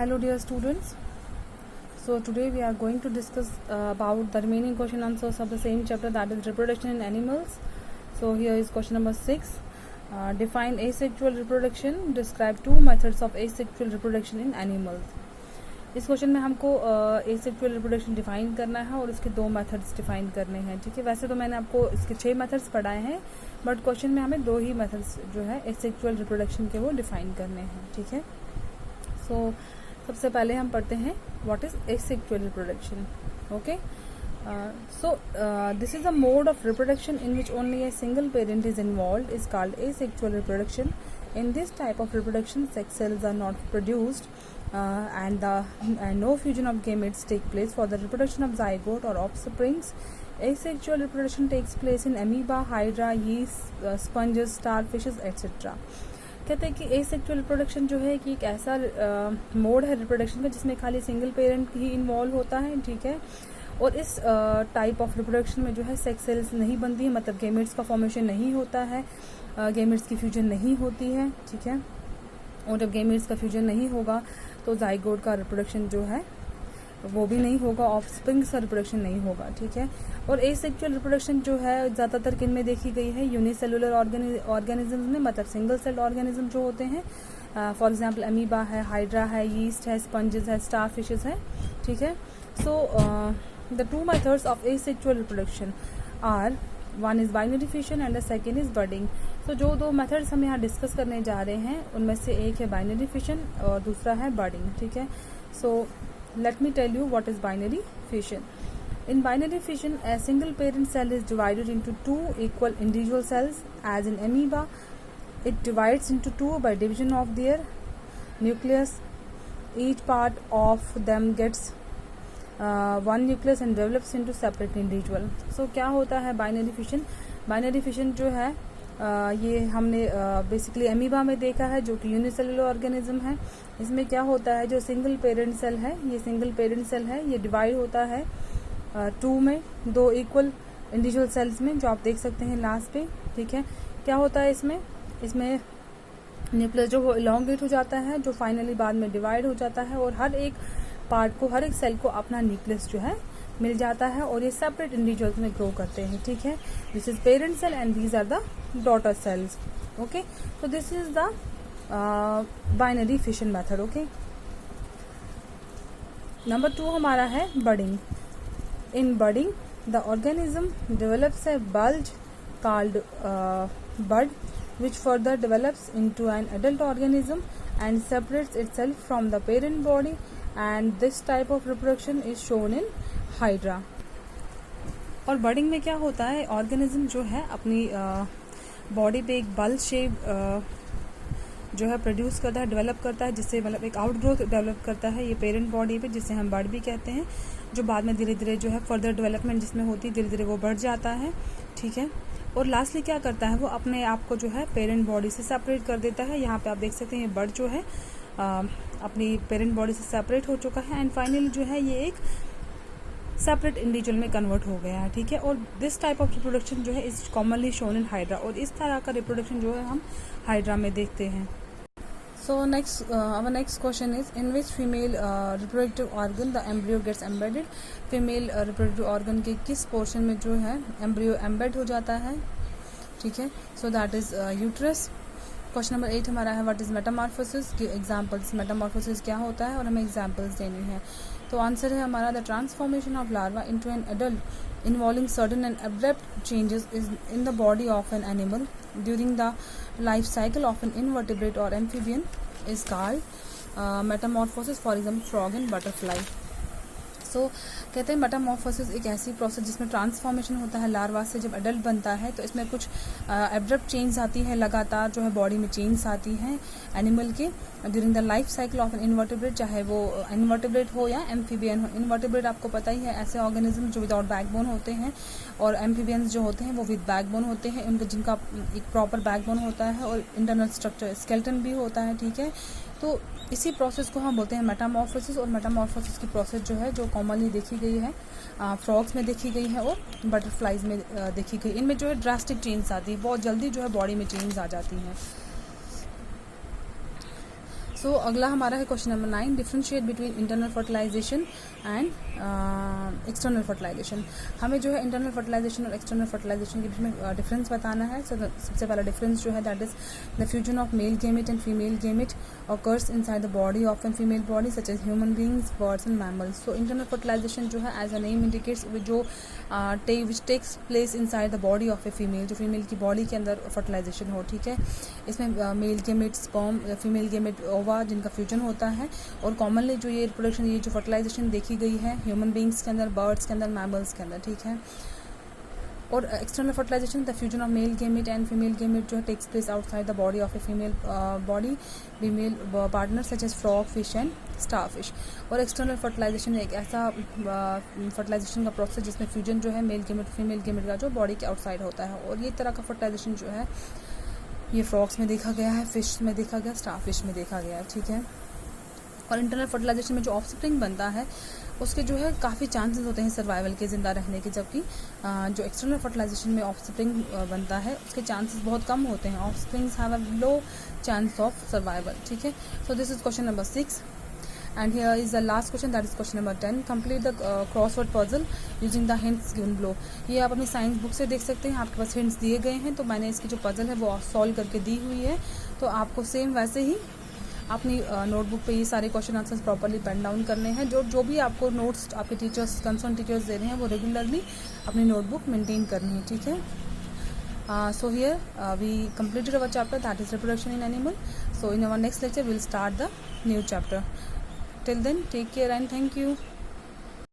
Hello dear students. So today we are going to discuss about the remaining question answers of the same chapter, that is reproduction in animals. So here is question number 6. Define asexual reproduction. Describe two methods of asexual reproduction in animals. इस question में हमको asexual reproduction define करना है और इसके दो methods define करने हैं. ठीक है, वैसे तो मैंने आपको इसके 6 मेथड्स पढ़ाए हैं, बट क्वेश्चन में हमें 2 ही मेथड्स जो है एसेक्सुअल रिप्रोडक्शन के वो डिफाइन करने हैं. ठीक है, सो सबसे पहले हम पढ़ते हैं what is asexual reproduction. Okay, so this is a mode of reproduction in which only a single parent is involved, is called asexual reproduction. In this type of reproduction, sex cells are not produced and no fusion of gametes take place for the reproduction of zygote or offsprings. Asexual reproduction takes place in amoeba, hydra, yeast, sponges, starfishes, etc. कहते हैं कि asexual reproduction जो है कि एक ऐसा mode है reproduction का जिसमें खाली सिंगल पेरेंट ही इन्वॉल्व होता है. ठीक है, और इस टाइप ऑफ रिप्रोडक्शन में जो है सेक्स सेल्स नहीं बनती है, मतलब गेमेट्स का फॉर्मेशन नहीं होता है, गेमेट्स की फ्यूजन नहीं होती है. ठीक है, और जब गेमेट्स का फ्यूजन नहीं होगा तो जाइगोट का रिप्रोडक्शन जो है वो भी नहीं होगा, ऑफस्प्रिंग्स का रिप्रोडक्शन नहीं होगा. ठीक है, और एसेक्सुअल रिप्रोडक्शन जो है ज़्यादातर किन में देखी गई है, यूनिसेलुलर ऑर्गेनिज्म में, मतलब सिंगल सेल्ड ऑर्गेनिज्म जो होते हैं. फॉर एग्जांपल अमीबा है, हाइड्रा है, यीस्ट है, स्पंजेस है, स्टारफिशेस है. ठीक है, सो the two methods of asexual reproduction are, one is binary fission and the second is budding. So जो दो methods हम यहाँ डिस्कस करने जा रहे हैं उनमें से एक है binary fission और दूसरा है budding. ठीक है, so let me tell you what is binary fission. In binary fission, a single parent cell is divided into two equal individual cells. As in amoeba, it divides into two by division of their nucleus. Each part of them gets one nucleus and develops into separate individual. So क्या होता है binary fission? Binary fission जो है ये हमने basically amoeba में देखा है, जो कि यूनिसेलुलर ऑर्गेनिज्म है. इसमें क्या होता है, जो सिंगल पेरेंट सेल है, ये सिंगल पेरेंट सेल है, ये डिवाइड होता है 2 में, 2 इक्वल इंडिविजुअल सेल्स में, जो आप देख सकते हैं लास्ट पे. ठीक है, क्या होता है इसमें न्यूक्लियस जो वो इलोंगेट हो जाता है, जो फाइनली बाद में डिवाइड हो जाता है, और हर एक पार्ट को, हर एक सेल को अपना न्यूक्लियस जो है मिल जाता है, और ये सेपरेट इंडिविजुअल्स में ग्रो करते हैं. ठीक है, this is parent cell and these are the daughter cells. Okay, so this is the binary fission method. Okay, number 2 हमारा है budding. In budding, the organism develops a bulge called bud, which further develops into an adult organism and separates itself from the parent body, and this type of reproduction is shown in hydra. और budding में क्या होता है, organism जो है अपनी body पे एक बल्ज शेप जो है प्रोड्यूस करता है, डेवलप करता है, जिससे मतलब एक आउटग्रोथ डेवलप करता है ये पेरेंट बॉडी पे, जिसे हम बड भी कहते हैं, जो बाद में धीरे धीरे जो है फर्दर डेवलपमेंट जिसमें होती है, धीरे धीरे वो बढ़ जाता है. ठीक है, और लास्टली क्या करता है, वो अपने आप को जो है पेरेंट बॉडी से सेपरेट कर देता है. यहाँ पे आप देख सकते हैं ये बड जो है अपनी पेरेंट बॉडी से सेपरेट हो चुका है, एंड फाइनली जो है ये एक सेपरेट इंडिविजुअल में कन्वर्ट हो गया है. ठीक है, और दिस टाइप ऑफ रिप्रोडक्शन जो है is commonly shown in hydra, और इस तरह का रिप्रोडक्शन जो है हम हाइड्रा में देखते हैं. So next our next question is, in which female reproductive organ the embryo gets embedded. Female reproductive organ के किस पोर्शन में जो है एम्ब्रियो एम्बेड हो जाता है. ठीक है, so that is uterus. Question number 8 हमारा है व्हाट इज मेटामॉर्फोसिस. की एग्जाम्पल्स, मेटामॉर्फोसिस क्या होता है और हमें एग्जाम्पल्स देनी है. तो आंसर है हमारा the transformation of larva into an adult involving certain and abrupt changes is in the body of an animal during the life cycle of an invertebrate और amphibian is called metamorphosis. For example frog and butterfly. So कहते हैं Metamorphosis एक ऐसी process जिसमें transformation होता है larva से जब एडल्ट बनता है, तो इसमें कुछ एब्रप्ट चेंज आती है, लगातार जो है बॉडी में चेंज आती हैं एनिमल के during the life cycle of an invertebrate, चाहे वो इनवर्टिब्रेट हो या एम्फीबियन हो. इनवर्टिब्रेट आपको पता ही है, ऐसे ऑर्गेनिज्म जो विदाउट बैकबोन होते हैं, और एम्फीबियंस जो होते हैं वो विद बैकबोन होते हैं, उनका जिनका एक प्रॉपर बैकबोन होता है और इंटरनल स्ट्रक्चर स्केलेटन भी होता है. ठीक है, तो इसी प्रोसेस को हम बोलते हैं मेटामॉर्फोसिस. और मेटामॉर्फोसिस की प्रोसेस जो है जो कॉमनली देखी गई है फ्रॉग्स में देखी गई है और बटरफ्लाइज में देखी गई. इनमें जो है ड्रास्टिक चेंज आती है, बहुत जल्दी जो है बॉडी में चेंज आ जाती हैं. सो अगला हमारा है question number 9, differentiate between internal fertilization and external fertilization. हमें जो है इंटरनल फर्टिलाइजेशन और एक्सटर्नल फर्टिलाइजेशन के बीच में डिफरेंस बताना है। सबसे पहला डिफरेंस जो है that is the fusion of male gamete and female gamete occurs inside the body of an female body such as human beings, birds and mammals. So internal fertilization जो है एज अ नेम इंडिकेट्स जो which takes place inside the body of a female, जो female की बॉडी के अंदर fertilization हो, ठीक है। इसमें male gamete sperm, female gamete ova जिनका फ्यूजन होता है, और कॉमनली जो ये रिप्रोडक्शन, ये जो फर्टिलाइजेशन देखी गई है ह्यूमन बींग्स के अंदर, बर्ड्स के अंदर, मैमल्स के अंदर, ठीक है। और external fertilization the fusion of male gamete and female gamete जो है takes place outside the body of a female body female partner such as frog, fish and starfish. और एक्सटर्नल फर्टिलाइजेशन एक ऐसा फर्टिलाइजेशन का process जिसमें fusion जो है mail gamete female gamete का जो बॉडी के आउटसाइड होता है। और ये तरह का फर्टिलाइजेशन जो है ये फ्रॉग्स में देखा गया है, फिश में देखा गया, स्टार फिश में देखा गया है, ठीक है। और इंटरनल फर्टिलाइजेशन में जो ऑफस्प्रिंग बनता है उसके जो है काफ़ी चांसेस होते हैं सर्वाइवल के, ज़िंदा रहने के, जबकि जो एक्सटर्नल फर्टिलाइजेशन में ऑफस्प्रिंग बनता है उसके चांसेस बहुत कम होते हैं। Offsprings have a low chance of survival, ठीक है। So this is question number 6 and here is the last question, that is question number 10. complete the crossword puzzle using the hints given below. ये आप अपनी science book से देख सकते हैं, आपके पास हिंट्स दिए गए हैं, तो मैंने इसकी जो पजल है वो सॉल्व करके दी हुई है। तो आपको सेम वैसे ही अपनी नोटबुक पे ये सारे question answers properly pen down करने हैं। जो भी आपको नोट्स आपके टीचर्स, कंसर्न टीचर्स दे रहे हैं वो रेगुलरली अपनी नोटबुक मेंटेन करनी है, ठीक है। So here we completed our chapter, that is reproduction in animal. So in our next lecture we'll start the new chapter. Till then, take care and thank you.